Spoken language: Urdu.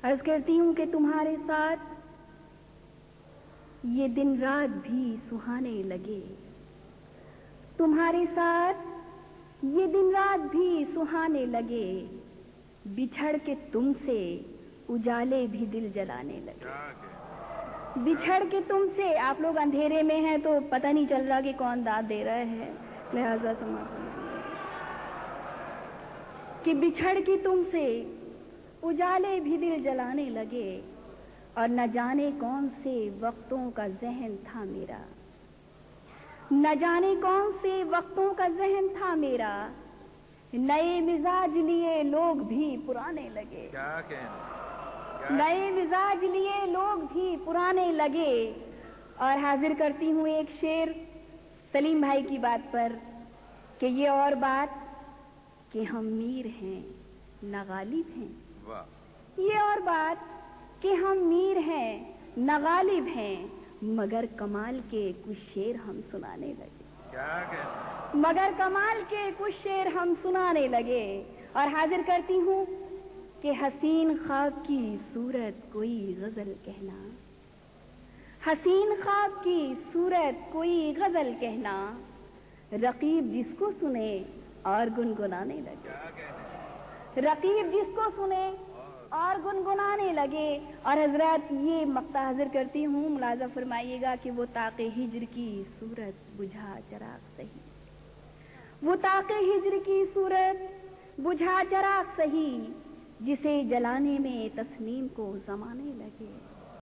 عرض کرتی ہوں کہ تمہارے ساتھ یہ دن رات بھی سہانے لگے، تمہارے ساتھ یہ دن رات بھی سہانے لگے، بچھڑ کے تم سے اجالے بھی دل جلانے لگے۔ بچھڑ کے تم سے، آپ لوگ اندھیرے میں ہیں تو پتہ نہیں چل رہا کہ کون داد دے رہا ہے، لہذا سماپت کہ بچھڑ کے تم سے اجالے بھی دل جلانے لگے، اور نہ جانے کون سے وقتوں کا ذہن تھا میرا، نہ جانے کون سے وقتوں کا ذہن تھا میرا، نئے مزاج لیے لوگ بھی پرانے لگے، نئے مزاج لیے لوگ بھی پرانے لگے۔ اور حاضر کرتی ہوں ایک شعر سلیم بھائی کی بات پر کہ یہ اور بات کہ ہم میر ہیں نہ غالب ہیں، یہ اور بات کہ ہم میر ہیں نہ غالب ہیں، مگر کمال کے کچھ شعر ہم سنانے لگے، مگر کمال کے کچھ شعر ہم سنانے لگے۔ اور حاضر کرتی ہوں کہ حسین خواب کی صورت کوئی غزل کہنا، حسین خواب کی صورت کوئی غزل کہنا، رقیب جس کو سنے اور گنگنانے لگے، رقیب جس کو سنے اور گنگنانے لگے۔ اور حضرات یہ مقطع حاضر کرتی ہوں، ملاحظہ فرمائیے گا کہ وہ طاق ہجر کی صورت بجھا چراغ سہی، وہ طاق ہجر کی صورت بجھا چراغ سہی، جسے جلانے میں تسنیم کو زمانے لگے۔